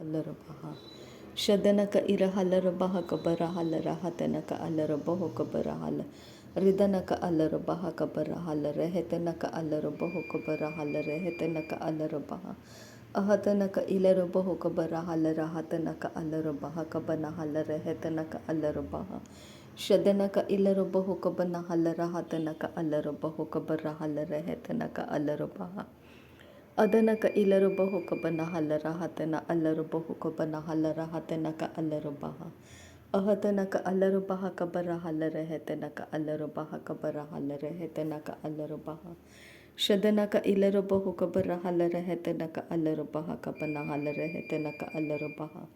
Alarabaha. Shadanaka irahalarabaha kabarahala rahatanaka alarabaho kabarahala. Ridanaka alarabaha kabarahala rehetanaka alarabaho kabarahala rehetanaka alarabaha. Ahatanaka ilarabaho kabarahala rahatanaka alarabaha kabanahala rehetanaka alarabaha. Shadanaka ilarabaho kabanahala rahatanaka alarabaho kabarahala rehetanaka alarabaha. Adanaka ilarabahu kabanahalara hatana alarabahu kabanahalara hatanaka alarabaha. Ahatanaka alarabaha kabarahalara hetanaka alarabaha kabarahalara hetanaka alarabaha. Shadanaka ilarabahu kabarahalara hetanaka alarabaha kabanahalara hetanaka alarabaha.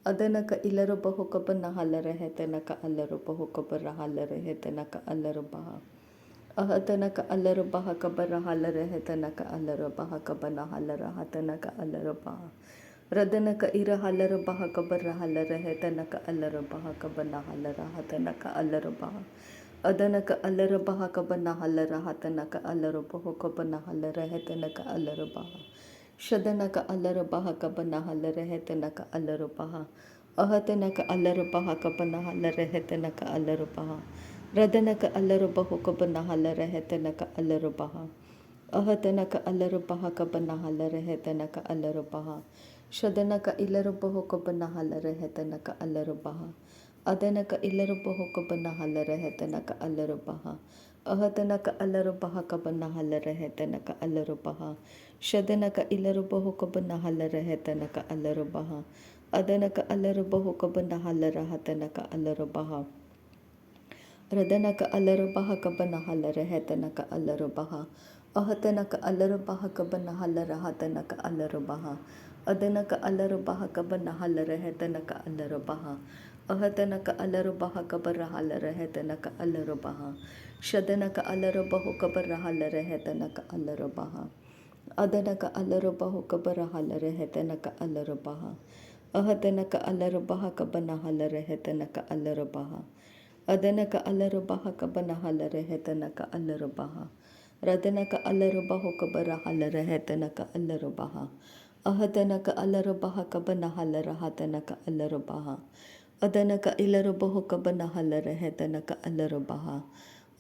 Adanaka ilarabahu kabanahalara hetanaka alarabahu kabarahalara hetanaka alarabaha. Ahatanaka alarabaha kabarahalara hetanaka alarabaha kabanahalara hatanaka alarabaha. Radanaka irahalarabaha kabarahalara hetanaka alarabaha kabanahalara hatanaka alarabaha. Adanaka alarabaha kabanahalara hatanaka alarabaha kabanahalara hetanaka alarabaha. Shadanaka alarabaha kabanahalara hetanaka alarabaha. Ahatanaka alarabaha kabanahalara hetanaka alarabaha. Radanaka alarabahu kabanahalara hetanaka alarabaha. Ahatanaka alarabaha kabanahalara hetanaka alarabaha. Shadanaka ilarabahu kabanahalara hetanaka alarabaha. Adanaka ilarabahu kabanahalara hetanaka alarabaha. Ahatanaka alarabaha kabanahalara hetanaka alarabaha. Shadanaka ilarabahu kabanahalara hetanaka alarabaha. Adanaka alarabahu kabanahalara hatanaka alarabaha. Radanaka alarabaha kabanahalara hetanaka alarabaha. Ahatanaka alarabaha kabanahalara hatanaka alarabaha. Adanaka alarabaha kabanahalara hetanaka alarabaha. Ahatanaka alarabaha kabarahalara hetanaka alarabaha. Shadanaka alarabahu kabarahalara hetanaka alarabaha. Adanaka alarabahu kabarahalara hetanaka alarabaha. Ahatanaka alarabaha kabanahalara hetanaka alarabaha. Adanaka alarabaha kabanahalara hetanaka alarabaha. Radanaka alarabahu kabarahalara hetanaka alarabaha. Ahatanaka alarabaha kabanahalara hatanaka alarabaha. Adanaka ilarabahu kabanahalara hetanaka alarabaha.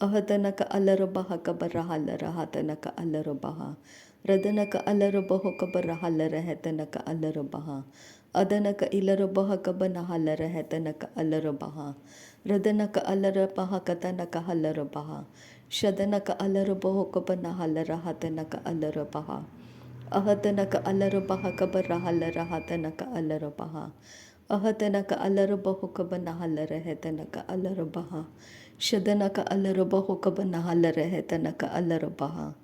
Ahatanaka alarabaha kabarahalara hatanaka alarabaha. Radanaka alarabahu kabarahalara hetanaka alarabaha. Adanaka ilarabaha kabanahalara hetanaka alarabaha. Radanaka alarabaha katanaka halarabaha. Shadanaka alarabahu kabanahalara hatanaka alarabaha. Ahatanaka alarabaha kabarahalara hatanaka alarabaha. Ahatanaka alarabahu kabanahalara hetanaka alarabaha. Shadanaka alarabahu kabanahalara hetanaka alarabaha.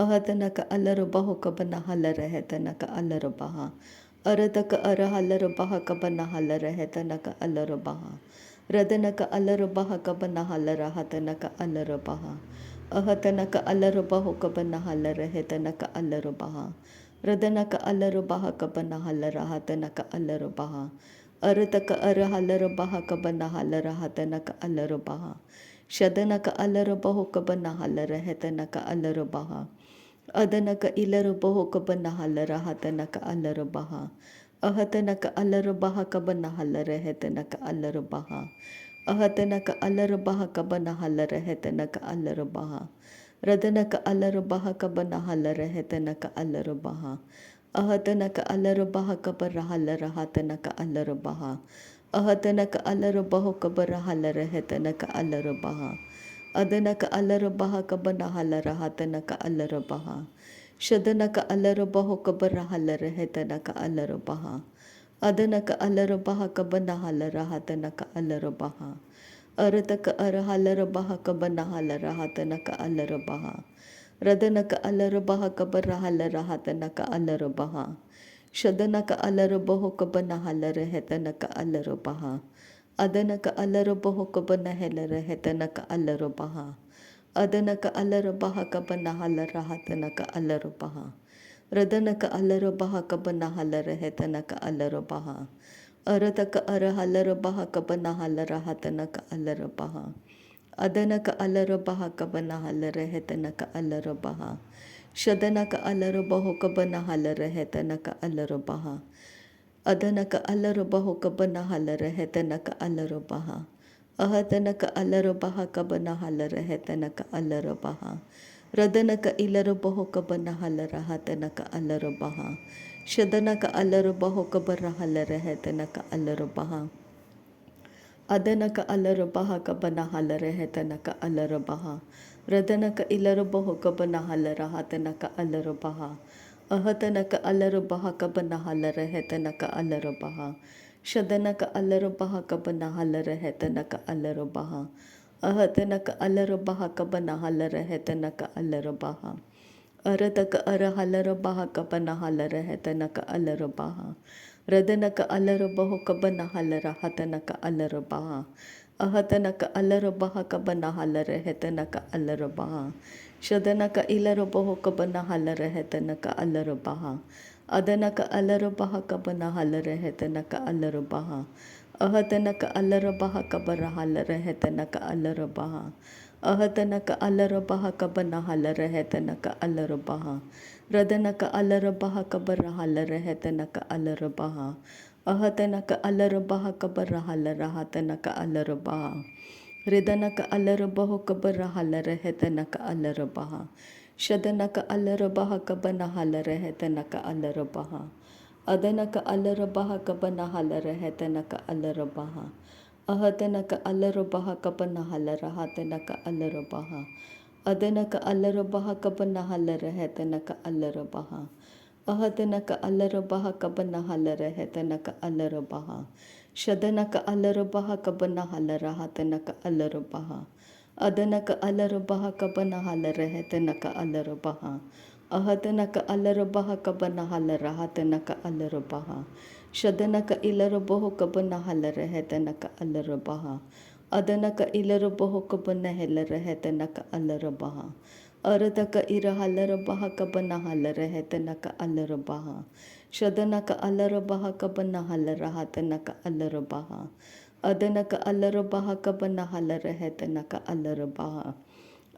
Ahatanaka alarabahu kabanahalara hetanaka alarabaha. Aradaka arahalarabaha kabanahalara hetanaka alarabaha. Radanaka alarabaha kabanahalara hatanaka alarabaha. Ahatanaka alarabahu kabanahalara hetanaka alarabaha. Radanaka alarabaha kabanahalara hatanaka alarabaha. Arataka arahalarabaha kabanahalara hatanaka alarabaha. Shadanaka alarabahu kabanahalara hetanaka alarabaha. Adanaka ilarabahu kabanahalara hatanaka alarabaha. Ahatanaka alarabaha kabanahalara hetanaka alarabaha. Ahatanaka alarabaha kabanahalara hetanaka alarabaha. Radanaka alarabaha kabanahalara hetanaka alarabaha. Ahatanaka alarabaha kabarahalara hatanaka alarabaha. Ahatanaka alarabahu kabarahalara hetanaka alarabaha. Adanaka alarabaha kabanahalara hatanaka alarabaha. Shadanaka alarabahu kabarahalara hetanaka alarabaha. Adanaka alarabaha kabanahalara hatanaka alarabaha. Arataka arahalarabaha kabanahalara hatanaka alarabaha. Radanaka alarabaha kabarahalara hatanaka alarabaha. Shadanaka alarabahu kabanahalara hetanaka alarabaha. Adanaka alarabahu kabanahalara hetanaka alarabaha. Adanaka alarabaha kabanahalara hatanaka alarabaha. Radanaka alarabaha kabanahalara hetanaka alarabaha. Arataka arahalarabaha kabanahalara hatanaka alarabaha. Adanaka alarabaha kabanahalara hetanaka alarabaha. Shadanaka alarabahu kabanahalara hetanaka alarabaha. ಅದನಕ ಅಲ್ಲರಬಹು ಕಬನ ಹಲರ ಹೆತನಕ ಅಲ್ಲರಬಹ ಅಹತನಕ ಅಲ್ಲರಬಹ ಕಬನ ಹಲರ ಹೆತನಕ ಅಲ್ಲರಬಹ ರದನಕ ಇಲ್ಲರಬಹು ಕಬನ ಹಲರ ಹತನಕ ಅಲ್ಲರಬಹ ಶದನಕ ಅಲ್ಲರಬಹು ಕಬರ ಹಲರ ಹೆತನಕ ಅಲ್ಲರಬಹ ಅದನಕ ಅಲ್ಲರಬಹ ಕಬನ ಹಲರ ಹೆತನಕ ಅಲ್ಲರಬಹ ರದನಕ ಇಲ್ಲರಬಹು ಕಬನ ಹಲರ ಹತನಕ ಅಲ್ಲರಬಹ ಅಹತನಕ ಅಲ್ಲರಬಹ ಕಬನ ಹಲರ ಹೆತನಕ ಅಲ್ಲರಬಹ ಶದನಕ ಅಲ್ಲರಬಹ ಕಬನ ಹಲರ ಹೆತನಕ ಅಲ್ಲರಬಹ ಅಹತನಕ ಅಲ್ಲರಬಹ ಕಬನ ಹಲರ ಹೆತನಕ ಅಲ್ಲರಬಹ ಅರತಕ ಅರ ಹಲರಬಹ ಕಬನ ಹಲರ ಹೆತನಕ ಅಲ್ಲರಬಹ ರದನಕ ಅಲ್ಲರಬಹು ಕಬನ ಹಲರ ಹತನಕ ಅಲ್ಲರಬಹ ಅಹತನಕ ಅಲ್ಲರಬಹ ಕಬನ ಹಲರ ಹೆತನಕ ಅಲ್ಲರಬಹ ಶದನಕ ಇಲ್ಲರಬಹು ಕಬನ ಹಲರ ಹೆತನಕ ಅಲ್ಲರಬಹ ಅದನಕ ಅಲ್ಲರಬಹ ಕಬನ ಹಲರ ಹೆತನಕ ಅಲ್ಲರಬಹ ಅಹತನಕ ಅಲ್ಲರಬಹ ಕಬರ ಹಲರ ಹೆತನಕ ಅಲ್ಲರಬಹ ಅಹತನಕ ಅಲ್ಲರಬಹ ಕಬನ ಹಲರ ಹೆತನಕ ಅಲ್ಲರಬಹ ರದನಕ ಅಲ್ಲರಬಹ ಕಬರ ಹಲರ ಹೆತನಕ ಅಲ್ಲರಬಹ ಅಹತನಕ ಅಲ್ಲರಬಹ ಕಬರ ಹಲರ ಹತನಕ ಅಲ್ಲರಬಹ ರಿದನಕ ಅಲ್ಲರಬಹು ಕಬರ ಹಲರ ಹೆತನಕ ಅಲ್ಲರಬಹ ಶದನಕ ಅಲ್ಲರಬಹ ಕಬನ ಹಲರ ಹೆತನಕ ಅಲ್ಲರಬಹ ಅದನಕ ಅಲ್ಲರಬಹ ಕಬನ ಹಲರ ಹೆತನಕ ಅಲ್ಲರಬಹ ಅಹತನಕ ಅಲ್ಲರಬಹ ಕಬನ ಹಲರ ಹತನಕ ಅಲ್ಲರಬಹ ಅದನಕ ಅಲ್ಲರಬಹ ಕಬನ ಹಲರ ಹೆತನಕ ಅಲ್ಲರಬಹ ಅಹತನಕ ಅಲ್ಲರಬಹ ಕಬನ ಹಲರ ಹೆತನಕ ಅಲ್ಲರಬಹ ಶದನಕ ಅಲ್ಲರಬಹ ಕಬನ ಹಲರ ಹತನಕ ಅಲ್ಲರಬಹ ಅದನಕ ಅಲ್ಲರಬಹ ಕಬನ ಹಲರ ಹೆತನಕ ಅಲ್ಲರಬಹ ಅಹತನಕ ಅಲ್ಲರಬಹ ಕಬನ ಹಲರ ಹತನಕ ಅಲ್ಲರಬಹ ಶದನಕ ಇಲ್ಲರಬಹು ಕಬನ ಹಲರ ಹೆತನಕ ಅಲ್ಲರಬಹ ಅದನಕ ಇಲ್ಲರಬಹು ಕಬನ ಹೆಲರ ಹೆತನಕ ಅಲ್ಲರಬಹ ಅರತಕ ಇರ ಹಲ್ಲರಬಹ ಕಬನ ಹಲರ ಹೆತನಕ ಅಲ್ಲರಬಹ ಶದನಕ ಅಲ್ಲರಬಹ ಕಬನ ಹಲರ ಹತನಕ ಅಲ್ಲರಬಹ ಅದನಕ ಅಲ್ಲರಬಹ ಕಬನ ಹಲರ ಹೆತನಕ ಅಲ್ಲರಬಹ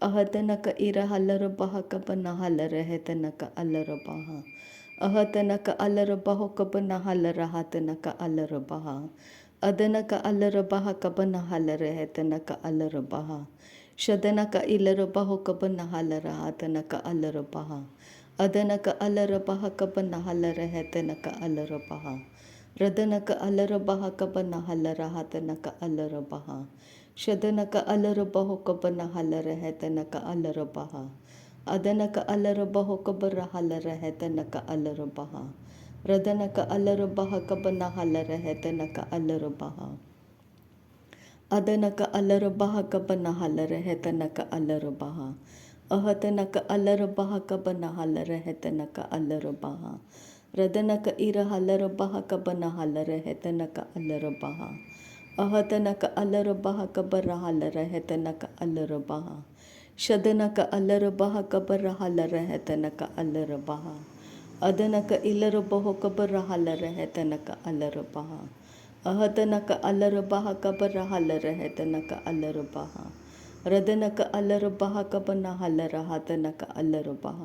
ಅಹತನಕ ಇರ ಹಲ್ಲರಬಹ ಕಬನ ಹಲರ ಹೆತನಕ ಅಲ್ಲರಬಹ ಅಹತನಕ ಅಲ್ಲರಬಹು ಕಬನ ಹಲರ ಹತನಕ ಅಲ್ಲರಬಹ ಅದನಕ ಅಲ್ಲರಬಹ ಕಬನ ಹಲರ ಹೆತನಕ ಅಲ್ಲರಬಹ ಶದನಕ ಇಲ್ಲರಬಹು ಕಬನ ಹಲರ ಹತನಕ ಅಲ್ಲರಬಹ ಅದನಕ ಅಲ್ಲರಬಹ ಕಬನ ಹಲರ ಹೆತನಕ ಅಲ್ಲರಬಹ ರದನಕ ಅಲ್ಲರಬಹ ಕಬನ ಹಲರ ಹತನಕ ಅಲ್ಲರಬಹ ಶದನಕ ಅಲ್ಲರಬಹು ಕಬನ ಹಲರ ಹೆತನಕ ಅಲ್ಲರಬಹ ಅದನಕ ಅಲ್ಲರಬಹು ಕಬರ ಹಲರ ಹೆತನಕ ಅಲ್ಲರಬಹ ರದನಕ ಅಲ್ಲರಬಹ ಕಬನ ಹಲರ ಹೆತನಕ ಅಲ್ಲರಬಹ ಅದನಕ ಅಲ್ಲರಬಹ ಕಬನ ಹಲರ ಹೆತನಕ ಅಲ್ಲರಬಹ ಅಹತನಕ ಅಲ್ಲರಬಹ ಕಬನ ಹಲರ ಹೆತನಕ ಅಲ್ಲರಬಹ ರದನಕ ಇರ ಹಲ್ಲರಬಹ ಕಬನ ಹಲರ ಹೆತನಕ ಅಲ್ಲರಬಹ ಅಹತನಕ ಅಲ್ಲರಬಹ ಕಬರ ಹಲರ ಹೆತನಕ ಅಲ್ಲರಬಹ ಶದನಕ ಅಲ್ಲರಬಹ ಕಬರ ಹಲರ ಹೆತನಕ ಅಲ್ಲರಬಹ ಅದನಕ ಇಲ್ಲರಬಹು ಕಬರ ಹಲರ ಹೆತನಕ ಅಲ್ಲರಬಹ ಅಹತನಕ ಅಲ್ಲರಬಹ ಕಬರ ಹಲರ ಹೆತನಕ ಅಲ್ಲರಬಹ ರದನಕ ಅಲ್ಲರಬಹ ಕಬನ ಹಲರ ಹತನಕ ಅಲ್ಲರಬಹ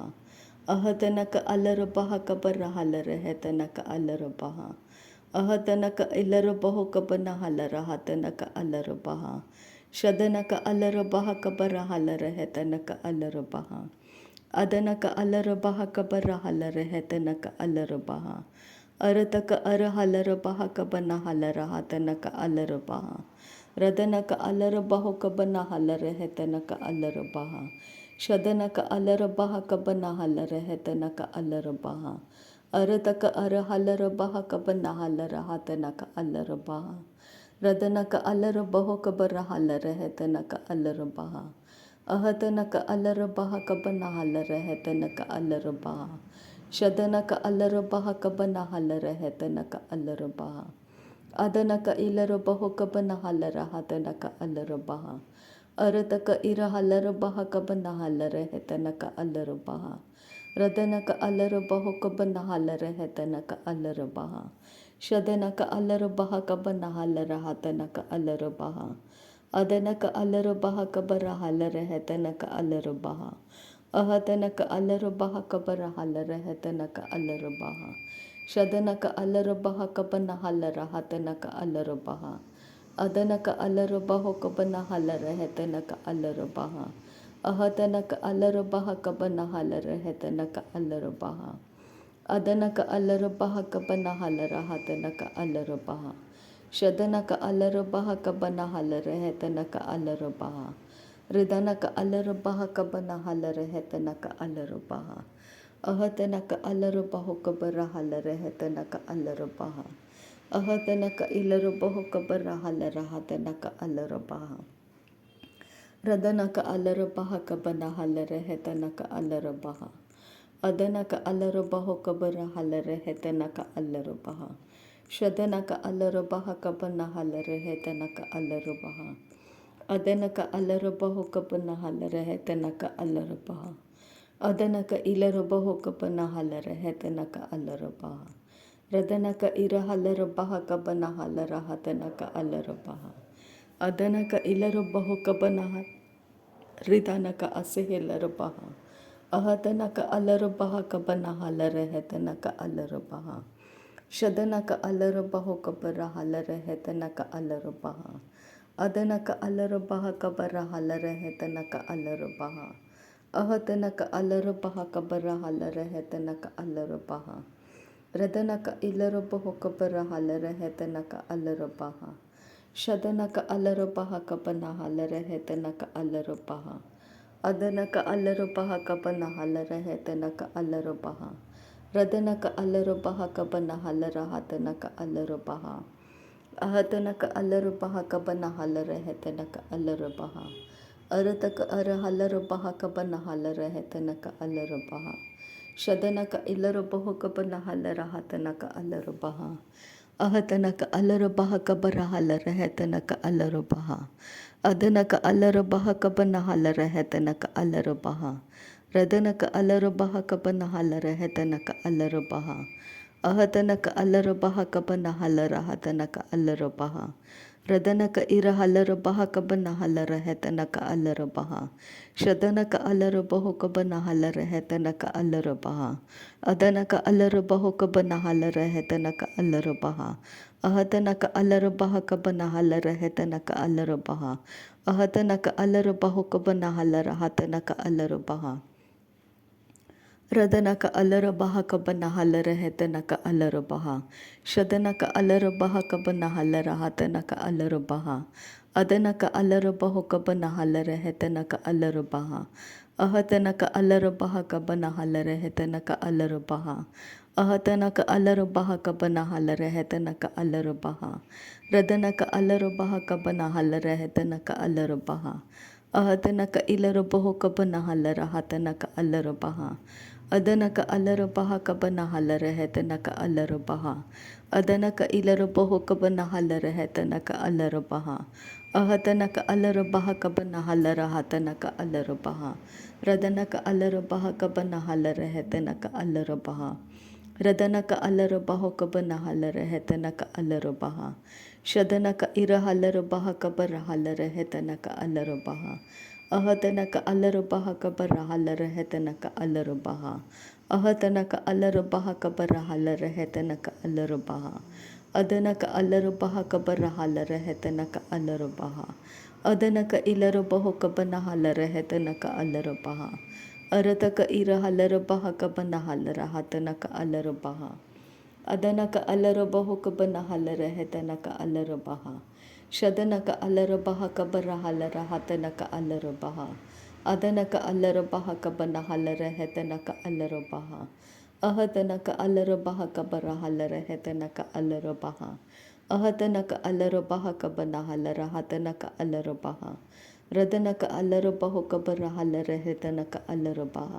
ಅಹತನಕ ಅಲ್ಲರಬಹ ಕಬರ ಹಲರ ಹೆತನಕ ಅಲ್ಲರಬಹ ಅಹತನಕ ಇಲ್ಲರಬಹು ಕಬನ ಹಲರ ಹತನಕ ಅಲ್ಲರಬಹ ಶದನಕ ಅಲ್ಲರಬಹ ಕಬರ ಹಲರ ಹೆತನಕ ಅಲ್ಲರಬಹ ಅದನಕ ಅಲ್ಲರಬಹ ಕಬರ ಹಲರ ಹೆತನಕ ಅಲ್ಲರಬಹ ಅರತಕ ಅರ ಹಲರಬಹ ಕಬನ ಹಲರ ಹತನಕ ಅಲ್ಲರಬಹ ರದನಕ ಅಲ್ಲರಬಹು ಕಬನ ಹಲರ ಹೆತನಕ ಅಲ್ಲರಬಹ ಶದನಕ ಅಲ್ಲರಬಹ ಕಬನ ಹಲರ ಹೆತನಕ ಅಲ್ಲರಬಹ ಅರತಕ ಅರ ಹಲರಬಹ ಕಬನ ಹಲರ ಹತನಕ ಅಲ್ಲರಬಹ ರದನಕ ಅಲ್ಲರಬಹು ಕಬರ ಹಲರ ಹೆತನಕ ಅಲ್ಲರಬಹ ಅಹತನಕ ಅಲ್ಲರಬಹ ಕಬನ ಹಲರ ಹೆತನಕ ಅಲ್ಲರಬಹ ಶದನಕ ಅಲ್ಲರಬಹ ಕಬನ ಹಲರ ಹೆತನಕ ಅಲ್ಲರಬಹ ಅದನಕ ಇಲ್ಲರಬಹು ಕಬನ ಹಲರ ಹತನಕ ಅಲ್ಲರಬಹ ಅರತಕ ಇರ ಹಲ್ಲರಬಹ ಕಬನ ಹಲರ ಹೆತನಕ ಅಲ್ಲರಬಹ ರದನಕ ಅಲ್ಲರಬಹು ಕಬನ ಹಲರ ಹೆತನಕ ಅಲ್ಲರಬಹ ಶದನಕ ಅಲ್ಲರಬಹ ಕಬನ ಹಲರ ಹತನಕ ಅಲ್ಲರಬಹ ಅದನಕ ಅಲ್ಲರಬಹ ಕಬರ ಹಲರ ಹೆತನಕ ಅಲ್ಲರಬಹ ಅಹತನಕ ಅಲ್ಲರಬಹ ಕಬರ ಹಲರ ಹೆತನಕ ಅಲ್ಲರಬಹ शदनक अलरबह कबन हलर हतनक अलरबह अदनक अलरबह कबन हलर हेतनक अलरबह अहतनक अलरबह कबन हलर हेतनक अलरबह अदनक अलरबह कबन हलर हतनक अलरबह शदनक अलरबह कबन हलर हेतनक अलरबह रिदनक अलरबह कबन हलर हेतनक अलरबह अहतनक अलरबह कबर हलर हेतनक अलरबह अहतनक इलरबह कबर हलर हतनक अलरबह रदनक अलरबह कबन हलर हेतनक अलरबह अदनक अलरबह कबर हलर हेतनक अलरबह शदनक अलरबह कबन हलर हेतनक अलरबह अदनक अलरबह कबन हलर हेतनक अलरबह अदनक इलरबह कबन हलर हेतनक अलरबह रदनक इर हलरबह कबन हलर हतनक अलरबह अदनक इलरबह कबन रिदनक असहेलरबह अहतनक अलरबह कबन हलर हेतनक अलरबह शदनक अलरबह कबर हलर हेतनक अलरबह अदनक अलरबह कबर हलर हेतनक अलरबह अहतनक अलरबह कबर हलर हेतनक अलरबह रदनक इलरबह कबर हलर हेतनक अलरबह शदनक अलरबह कबन हलर हेतनक अलरबह अदनक अलरबह कबन हलर हेतनक अलरबह रदनक अलरबह कबन हलर हतनक अलरबह अहतनक अलरबह कबन हलर हेतनक अलरबह अरतक अर हलरबह कबन हलर हेतनक अलरबह शदनक इलरबह कबन हलर हतनक अलरबह अहतनक अलरबह कबर हलर हेतनक अलरबह अदनक अलरबह कबन हलर हेतनक अलरबह रदनक अलरबह कबन हलर हेतनक अलरबह अहतनक अलरबह कबन हलर हतनक अलरबह रदनक इर हलरबह कबन हलर हेतनक अलरबह शदनक अलरबह कबन हलर हेतनक अलरबह अदनक अलरबह कबन हलर हेतनक अलरबह अहतनक अलरबह कबन हलर हेतनक अलरबह अहतनक अलरबह कबन हलर हतनक अलरबह रदनक अलरबह कबन हलर हेतनक अलरबह शदनक अलरबह कबन हलर हतनक अलरबह अदनक अलरबह कबन हलर हेतनक अलरबह अहतनक अलरबह कबन हलर हेतनक अलरबह अहतनक अलरबह कबन हलर हेतनक अलरबह रदनक अलरबह कबन हलर हेतनक अलरबह अहतनक इलरबह कबन हलर हतनक अलरबह अदनक अलरबह कबन हलर हेतनक अलरबह अदनक इलरबह कबन हलर हेतनक अलरबह अहतनक अलरबह कबन हलर हतनक अलरबह रदनक अलरबह कबन हलर हेतनक अलरबह रदनक अलरबह कबन हलर हेतनक अलरबह शदनक इर हलरबह कबर हलर हेतनक अलरबह अहतनक अलरबह कबर हलर हेतनक अलरबह अहतनक अलरबह कबर हलर हेतनक अलरबह अदनक अलरबह कबर हलर हेतनक अलरबह अदनक इलरबह कबन हलर हेतनक अलरबह अरतक इर हलरबह कबन हलर हतनक अलरबह अदनक अलरबह कबन हलर हेतनक अलरबह शदनक अलरबह कबर हलर हतनक अलरबह अदनक अलरबह कबन हलर हेतनक अलरबह अहतनक अलरबह कबर हलर हेतनक अलरबह अहतनक अलरबह कबन हलर हतनक अलरबह रदनक अलरबह कबर हलर हेतनक अलरबह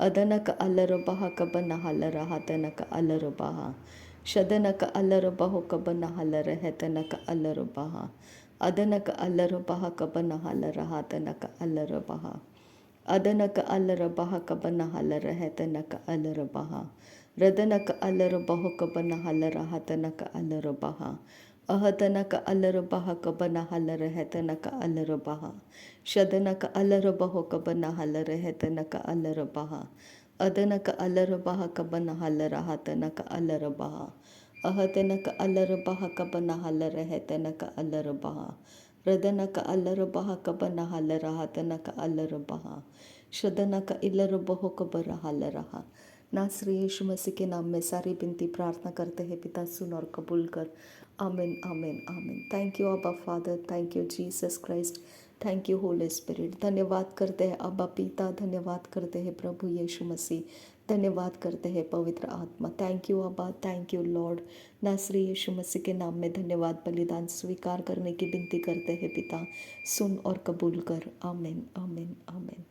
अदनक अलरबह कबन हलर हतनक अलरबह शदनक अलरबह कबन हलर हेतनक अलरबह अदनक अलरबह कबन हलर हतनक अलरबह अदनक अलरबह कबन हलर हेतनक अलरबह रदनक अलरबह कबन हलर हतनक अलरबह अहतनक अलरबह कबन हलर हेतनक अलरबह शदनक अलरबह कबन हलर हेतनक अलरबह अदनक अलरबाह कबन हलरहा तनक अलरबाह अहतनक अलरबाह कबन हलरह तनक अलरबाह रदनक अलरबाह कबन हलरहा तनक अलरबाह शदनक इलरबह कबर हलरहा। नासरी यीशु मसीह के नाम में सारी बिनती प्रार्थना करते हैं पिता, सुन और कबूल कर। आमीन आमीन आमीन। थैंक यू अब्बा father, thank you Jesus Christ, thank you Holi spirit. धन्यवाद करते हैं अब्बा पिता, धन्यवाद करते हैं प्रभु यीशु मसीह, धन्यवाद करते हैं पवित्र आत्मा। थैंक यू अब्बा, थैंक यू लॉर्ड। नासरी यीशु मसीह के नाम में धन्यवाद। बलिदान स्वीकार करने की विनती करते हैं पिता, सुन और कबूल कर। आमीन आमीन आमीन।